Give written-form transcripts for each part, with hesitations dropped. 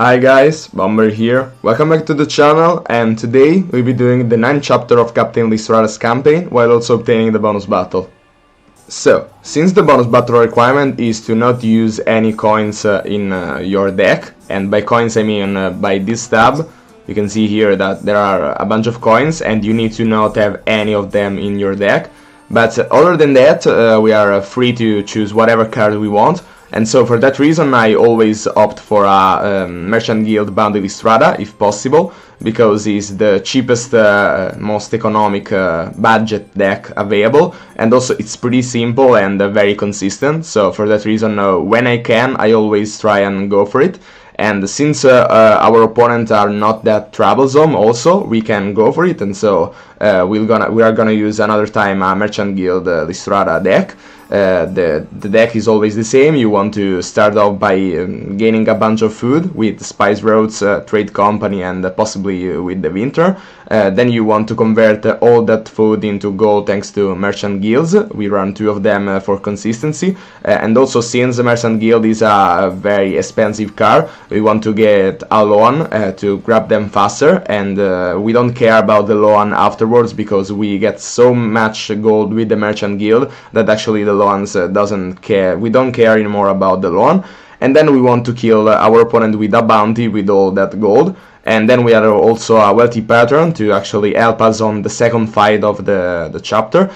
Hi guys, Bomber here. Welcome back to the channel, and today we'll be doing the 9th chapter of Captain LISTRATA's campaign while also obtaining the bonus battle. So, since the bonus battle requirement is to not use any coins in your deck, and by coins I mean by this tab, you can see here that there are a bunch of coins and you need to not have any of them in your deck. But other than that, we are free to choose whatever card we want. And so for that reason I always opt for a Merchant Guild Bounty LISTRATA, if possible, because it's the cheapest, most economic budget deck available, and also it's pretty simple and very consistent. So for that reason, when I can, I always try and go for it. And since our opponents are not that troublesome also, we can go for it, and so we are gonna use another time a Merchant Guild LISTRATA deck. The deck is always the same. You want to start off by gaining a bunch of food with Spice Roads, Trade Company, and possibly with the Winter. Then you want to convert all that food into gold thanks to Merchant Guilds. We run 2 of them for consistency, and also since the Merchant Guild is a very expensive card, we want to get a loan to grab them faster, and we don't care about the loan afterwards because we get so much gold with the Merchant Guild that actually the loans doesn't care. We don't care anymore about the loan. And then we want to kill our opponent with a bounty with all that gold. And then we are also a wealthy patron to actually help us on the second fight of the chapter,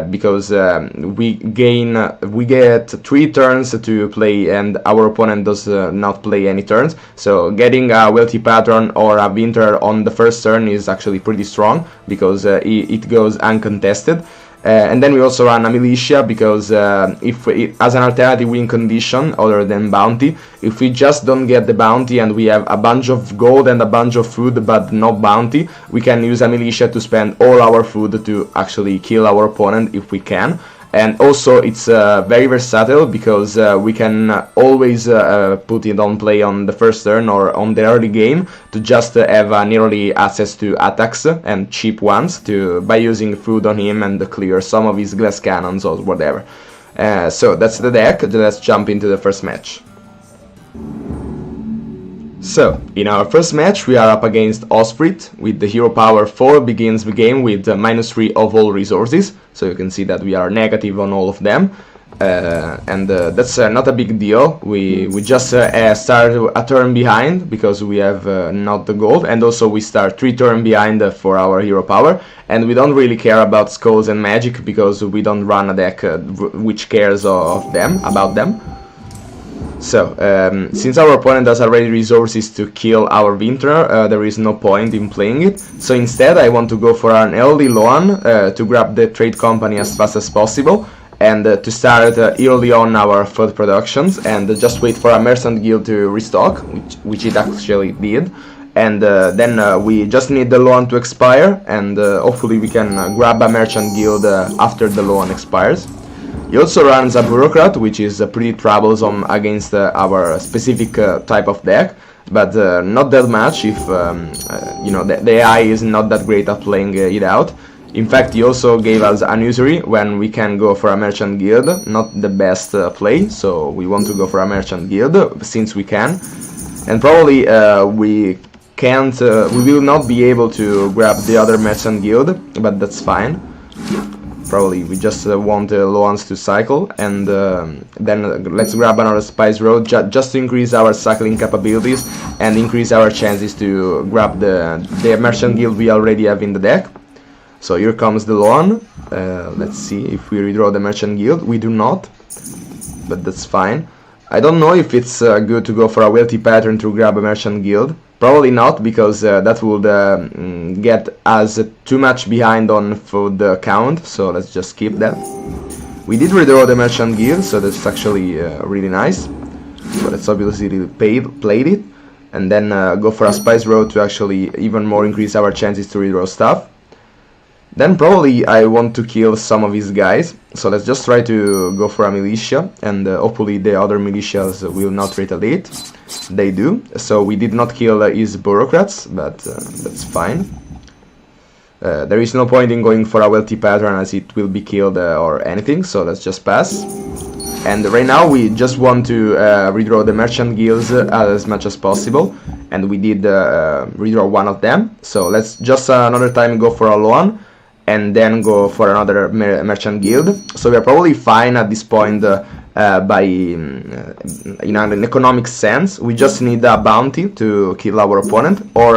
because we get 3 turns to play and our opponent does not play any turns. So getting a wealthy patron or a Winter on the first turn is actually pretty strong because it goes uncontested. And then we also run a militia because as an alternative win condition other than bounty, if we just don't get the bounty and we have a bunch of gold and a bunch of food but no bounty, we can use a militia to spend all our food to actually kill our opponent if we can. And also it's very versatile because we can always put it on play on the first turn or on the early game to just have nearly access to attacks and cheap ones by using food on him and clear some of his glass cannons or whatever. So that's the deck. Let's jump into the first match. So, in our first match we are up against Osprey with the hero power 4, begins the game with -3 of all resources, so you can see that we are negative on all of them, and that's not a big deal. We just start a turn behind because we have not the gold, and also we start 3 turns behind for our hero power, and we don't really care about skulls and magic because we don't run a deck which cares about them. So, since our opponent has already resources to kill our Winter, there is no point in playing it. So instead I want to go for an early loan to grab the Trade Company as fast as possible, and to start early on our food productions, and just wait for a Merchant Guild to restock, which it actually did. And then we just need the loan to expire, and hopefully we can grab a Merchant Guild after the loan expires. He also runs a Bureaucrat, which is pretty troublesome against our specific type of deck, but not that much if you know, the AI is not that great at playing it out. In fact, he also gave us an usury when we can go for a Merchant Guild, not the best play, so we want to go for a Merchant Guild since we can. And probably we will not be able to grab the other Merchant Guild, but that's fine. Probably we just want the loans to cycle, and then let's grab another Spice Road just to increase our cycling capabilities and increase our chances to grab the Merchant Guild we already have in the deck. So here comes the loan. Let's see if we redraw the Merchant Guild. We do not, but that's fine. I don't know if it's good to go for a wealthy pattern to grab a Merchant Guild. Probably not, because that would get us too much behind on food count, so let's just skip that. We did redraw the Merchant Guild, so that's actually really nice. So let's obviously played it, and then go for a Spice Road to actually even more increase our chances to redraw stuff. Then probably I want to kill some of his guys, so let's just try to go for a militia, and hopefully the other militias will not retaliate. They do, so we did not kill his bureaucrats, but that's fine. There is no point in going for a wealthy pattern as it will be killed or anything, so let's just pass. and right now we just want to redraw the merchant guilds as much as possible, and we did redraw one of them. So let's just another time go for a loan and then go for another merchant guild. So we are probably fine at this point in an economic sense. We just need a bounty to kill our opponent, or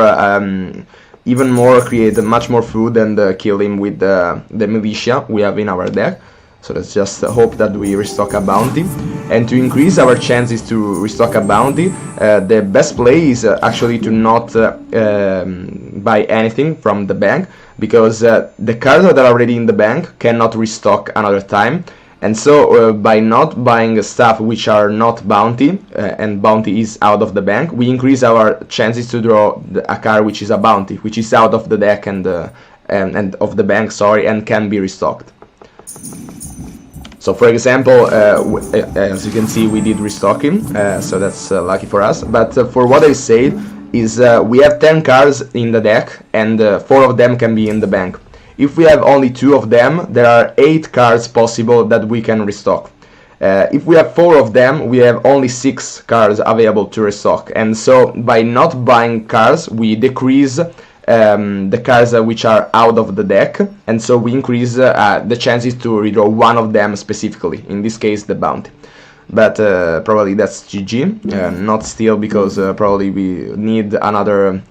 even more, create much more food and kill him with the militia we have in our deck. So let's just hope that we restock a bounty. And to increase our chances to restock a bounty, the best play is actually to not buy anything from the bank, because the cards that are already in the bank cannot restock another time. And so by not buying stuff which are not bounty, and bounty is out of the bank, we increase our chances to draw a card which is a bounty, which is out of the deck and of the bank, sorry, and can be restocked. So for example, as you can see, we did restock him, so that's lucky for us. But for what I said is we have 10 cards in the deck, and 4 of them can be in the bank. If we have only 2 of them, there are 8 cards possible that we can restock. If we have 4 of them, we have only 6 cards available to restock. And so by not buying cards, we decrease the cards which are out of the deck, and so we increase the chances to redraw one of them specifically, in this case the bounty. But probably that's GG, not still, because probably we need another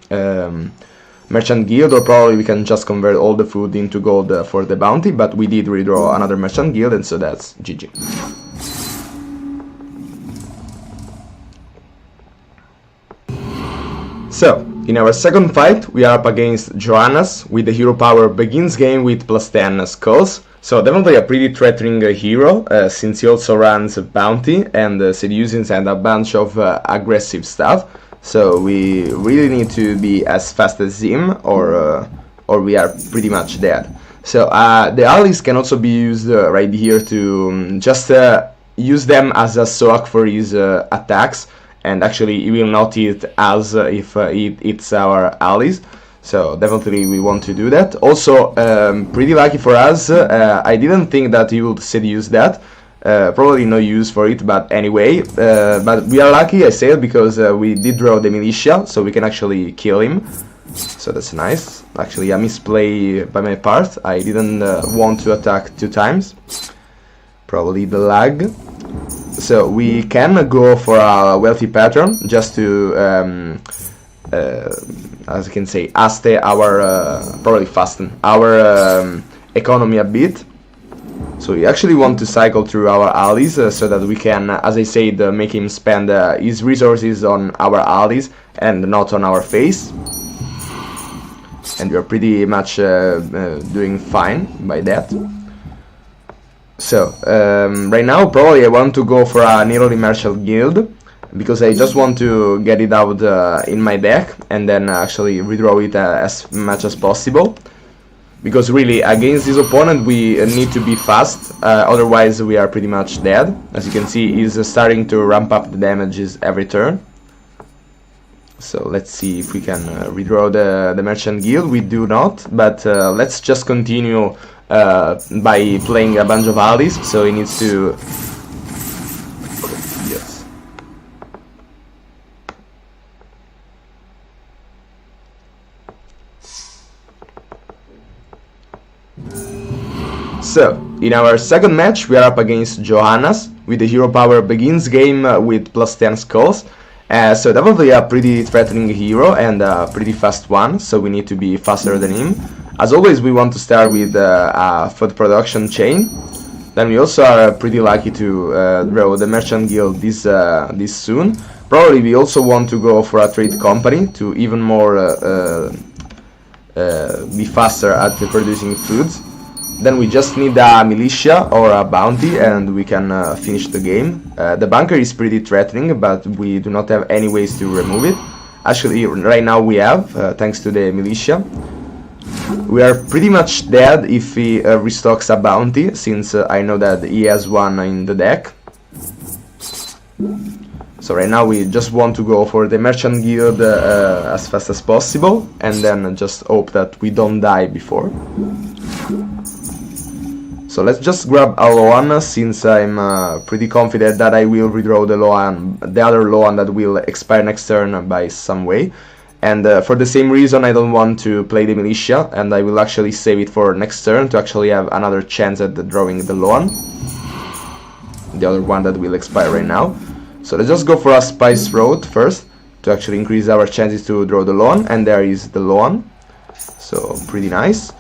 merchant guild, or probably we can just convert all the food into gold for the bounty, but we did redraw another merchant guild, and so that's GG. So, in our second fight, we are up against Johannes with the hero power begins game with +10 skulls. So definitely a pretty threatening hero, since he also runs bounty and seducings and a bunch of aggressive stuff. So we really need to be as fast as him, or we are pretty much dead. So the allies can also be used right here to just use them as a soak for his attacks. And actually he will not hit us if it hits our allies, so definitely we want to do that. Also, pretty lucky for us, I didn't think that he would seduce that, probably no use for it, but anyway, but we are lucky, I say, because we did draw the militia, so we can actually kill him, so that's nice. Actually a misplay by my part, I didn't want to attack 2 times, probably the lag. So we can go for a wealthy pattern just to, as you can say, haste our, probably fasten our economy a bit. So we actually want to cycle through our allies so that we can, as I said, make him spend his resources on our allies and not on our face. And we are pretty much doing fine by that. So, right now probably I want to go for a nearly merchant guild, because I just want to get it out in my deck and then actually redraw it as much as possible. Because really, against this opponent we need to be fast, otherwise we are pretty much dead. As you can see, he's starting to ramp up the damages every turn. So let's see if we can redraw the merchant guild. We do not, but let's just continue by playing a bunch of allies, so he needs to... Yes. So, in our second match, we are up against Johannes with the hero power begins game with +10 skulls. So definitely a pretty threatening hero and a pretty fast one, so we need to be faster than him. As always, we want to start with a food production chain. Then we also are pretty lucky to draw the merchant guild this soon. Probably we also want to go for a trade company to even more be faster at producing foods. Then we just need a militia or a bounty and we can finish the game. The bunker is pretty threatening, but we do not have any ways to remove it. Actually, right now we have, thanks to the militia. We are pretty much dead if he restocks a bounty, since I know that he has one in the deck. So right now we just want to go for the merchant guild as fast as possible, and then just hope that we don't die before. So let's just grab a Loan, since I'm pretty confident that I will redraw the Loan, the other Loan that will expire next turn by some way. And for the same reason, I don't want to play the Militia, and I will actually save it for next turn to actually have another chance at drawing the Loan, the other one that will expire right now. So let's just go for a Spice Road first to actually increase our chances to draw the Loan, and there is the Loan. So pretty nice.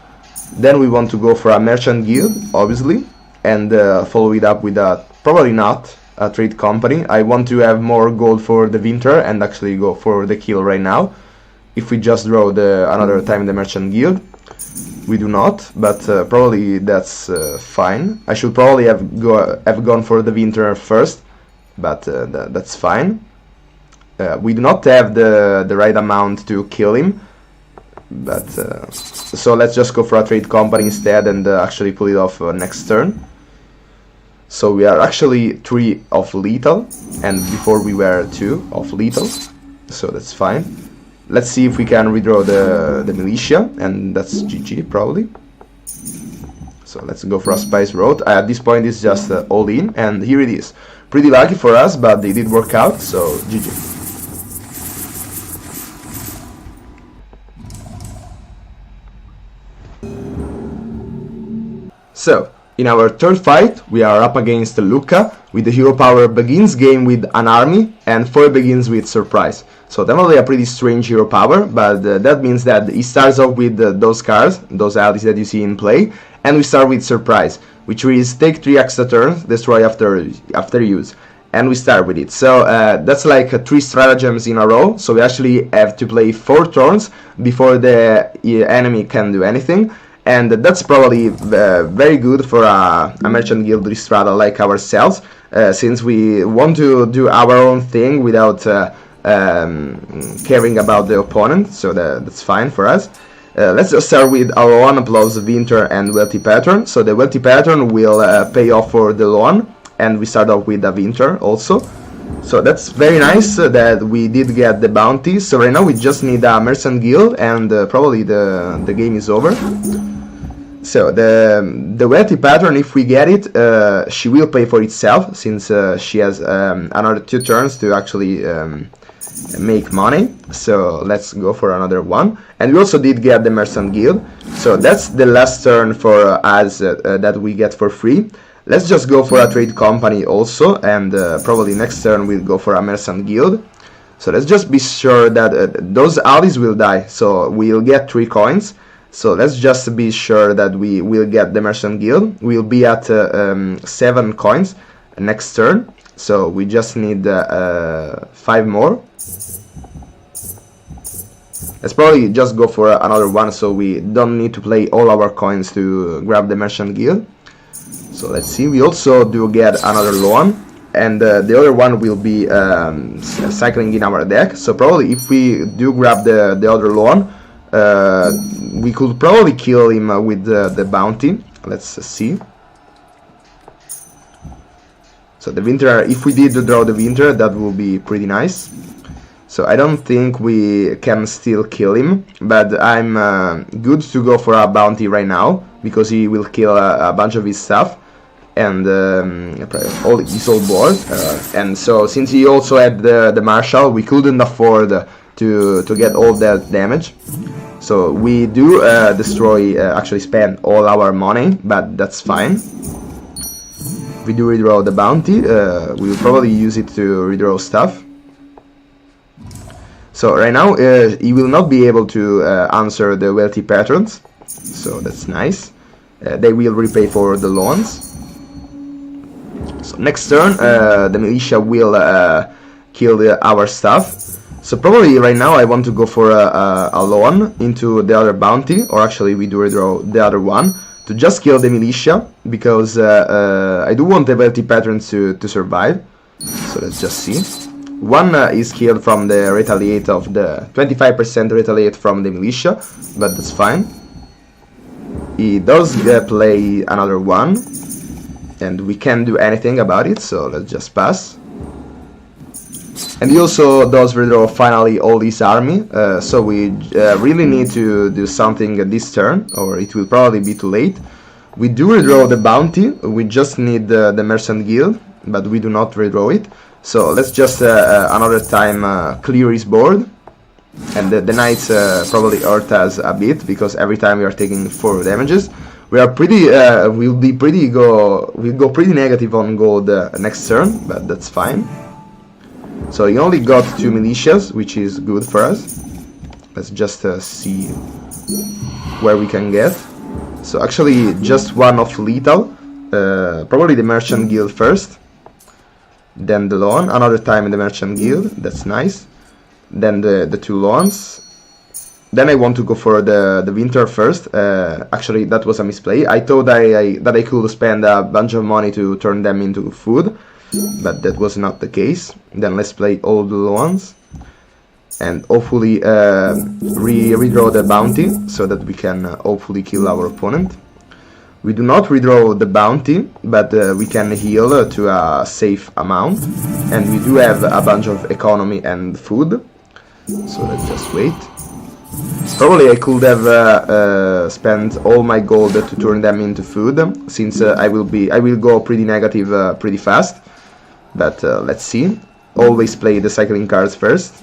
Then we want to go for a Merchant Guild, obviously, and follow it up with a, probably not, a Trade Company. I want to have more gold for the winter and actually go for the kill right now. If we just draw another time the Merchant Guild, we do not, but probably that's fine. I should probably have gone for the winter first, but that's fine. We do not have the right amount to kill him, but so let's just go for a Trade Company instead and actually pull it off next turn. So we are actually 3 of lethal, and before we were 2 of lethal, so that's fine. Let's see if we can redraw the Militia, and that's GG probably. So let's go for a Spice Road. At this point it's just all in, and here it is. Pretty lucky for us, but they did work out, so GG. So, in our third fight, we are up against Luca, with the hero power begins game with an army, and foil begins with surprise. So definitely a pretty strange hero power, but that means that he starts off with those cards, those allies that you see in play, and we start with surprise, which is take 3 extra turns, destroy after use, and we start with it. So that's like 3 stratagems in a row, so we actually have to play 4 turns before the enemy can do anything. And that's probably very good for a Merchant Guild LISTRATA like ourselves, since we want to do our own thing without caring about the opponent, so that's fine for us. Let's just start with our Loan plus Winter and Wealthy Pattern. So the Wealthy Pattern will pay off for the Loan, and we start off with a Winter also. So that's very nice that we did get the bounty. So right now we just need a Merchant Guild, and probably the game is over. So the Wealthy Pattern, if we get it, she will pay for itself, since she has another 2 turns to actually make money. So let's go for another one. And we also did get the Merchant Guild, so that's the last turn for us that we get for free. Let's just go for a Trade Company also, and probably next turn we'll go for a Merchant Guild. So let's just be sure that those allies will die, so we'll get 3 coins. So let's just be sure that we will get the Merchant Guild. We'll be at 7 coins next turn, so we just need 5 more. Let's probably just go for another one, so we don't need to play all our coins to grab the Merchant Guild. So let's see, we also do get another Loan, and the other one will be cycling in our deck. So probably if we do grab the other Loan, we could probably kill him with the bounty. Let's see. So the Winter, if we did draw the Winter, that would be pretty nice. So I don't think we can still kill him, but I'm good to go for a bounty right now, because he will kill a bunch of his stuff, and all his old board. And so since he also had the Marshal, we couldn't afford to get all that damage. So we do actually spend all our money, but that's fine. If we do redraw the bounty, we will probably use it to redraw stuff. So right now he will not be able to answer the Wealthy Patterns, so that's nice. They will repay for the loans. So next turn the Militia will kill our stuff. So probably right now I want to go for a loan into the other bounty, or actually we do redraw the other one to just kill the Militia, because I do want the Wealthy Patterns to survive. So let's just see. One is killed from the retaliate of the 25% retaliate from the Militia, but that's fine. He does play another one, and we can't do anything about it, so let's just pass. And he also does redraw finally all his army, so we really need to do something this turn, or it will probably be too late. We do redraw the bounty, we just need the merchant guild, but we do not redraw it. So let's just another time clear his board. And the knights probably hurt us a bit, because every time we are taking 4 damages. We are pretty, we'll go pretty negative on gold next turn, but that's fine. So he only got 2 militias, which is good for us. Let's just see where we can get. So actually just one of lethal, probably the merchant guild first, then the loan, another time in the merchant guild, that's nice. Then the 2 loans. Then I want to go for the winter first. Actually that was a misplay. I thought that I could spend a bunch of money to turn them into food, but that was not the case. Then let's play all the loans and hopefully redraw the bounty, so that we can hopefully kill our opponent. We do not redraw the bounty, but we can heal to a safe amount, and we do have a bunch of economy and food. So let's just wait. Probably I could have spent all my gold to turn them into food, since I will go pretty negative pretty fast. But let's see. Always play the cycling cards first.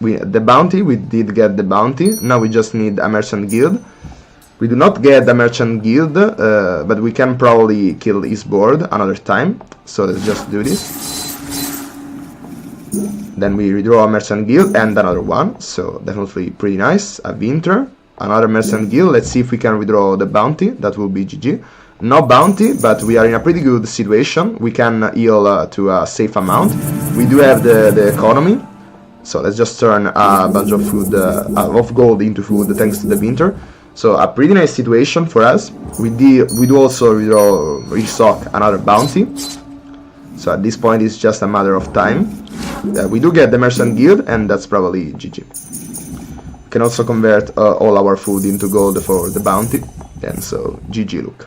The bounty, we did get the bounty. Now we just need a merchant guild. We do not get the merchant guild, but we can probably kill his board another time. So let's just do this. Then we redraw a merchant guild and another one, so definitely pretty nice. A winter, another merchant guild. Let's see if we can redraw the bounty. That will be GG. No bounty, but we are in a pretty good situation. We can heal to a safe amount. We do have the economy, so let's just turn a bunch of food of gold into food thanks to the winter. So a pretty nice situation for us. We do also restock another bounty. So at this point it's just a matter of time. We do get the merchant guild, and that's probably GG. We can also convert all our food into gold for the bounty, and so GG look.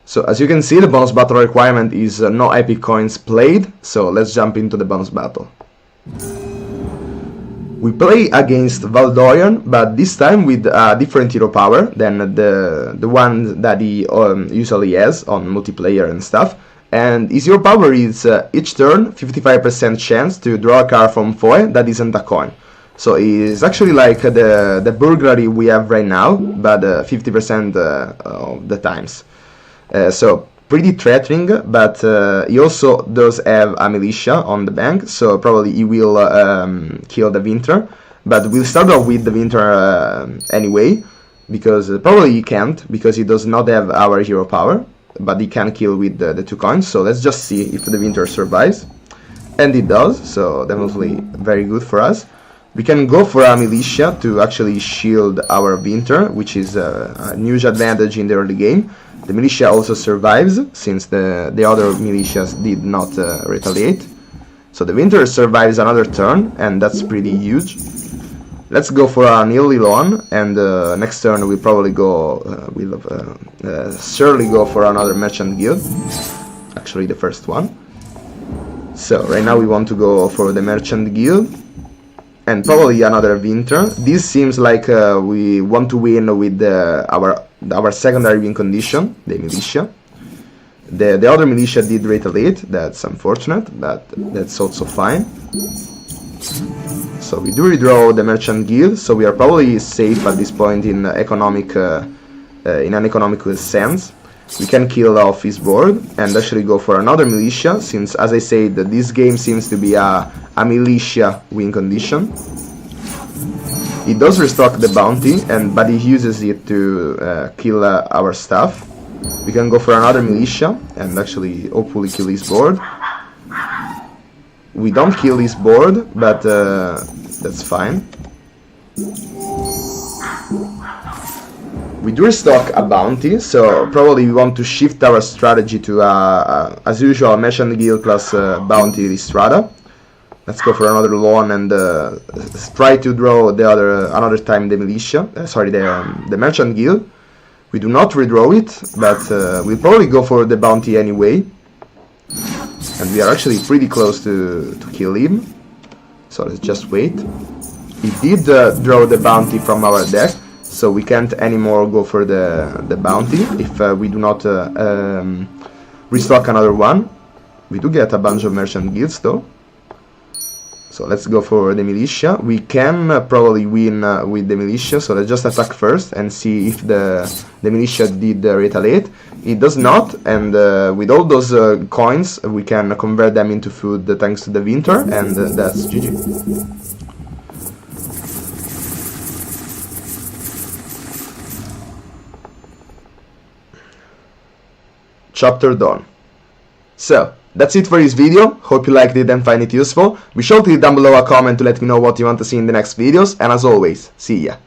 So as you can see, the bonus battle requirement is no epic coins played, so let's jump into the bonus battle. We play against Valdoyan, but this time with a different hero power than the one that he usually has on multiplayer and stuff. And his hero power is each turn 55% chance to draw a card from foil that isn't a coin. So it's actually like the burglary we have right now, but 50% of the times. So pretty threatening, but he also does have a militia on the bank, so probably he will kill the winter. But we'll start off with the winter anyway, because probably he can't, because he does not have our hero power, but he can kill with the 2 coins. So let's just see if the winter survives, and it does, so definitely very good for us. We can go for a militia to actually shield our winter, which is a huge advantage in the early game. The militia also survives, since the other militias did not retaliate. So the winter survives another turn, and that's pretty huge. Let's go for an early loan, and next turn we'll probably go, surely go for another merchant guild. Actually the first one. So right now we want to go for the merchant guild, and probably another winter. This seems like we want to win with our secondary win condition, the militia. The other militia did retaliate, that's unfortunate, but that's also fine. So we do redraw the merchant guild, so we are probably safe at this point in in an economical sense. We can kill off his board and actually go for another militia, since, as I said, this game seems to be a militia win condition. He does restock the bounty, but he uses it to kill our stuff. We can go for another militia and actually hopefully kill his board. We don't kill his board, but that's fine. We do restock a bounty, so probably we want to shift our strategy to, as usual, merchant guild plus bounty LISTRATA. Let's go for another loan and try to draw another time the militia. The merchant guild. We do not redraw it, but we'll probably go for the bounty anyway. And we are actually pretty close to kill him. So let's just wait. He did draw the bounty from our deck, so we can't anymore go for the bounty if we do not restock another one. We do get a bunch of merchant guilds though. So let's go for the militia. We can probably win with the militia, so let's just attack first and see if the militia did retaliate. It does not, and with all those coins we can convert them into food thanks to the winter, and that's GG. Chapter done. So, that's it for this video. Hope you liked it and find it useful. Be sure to leave down below a comment to let me know what you want to see in the next videos, and as always, see ya.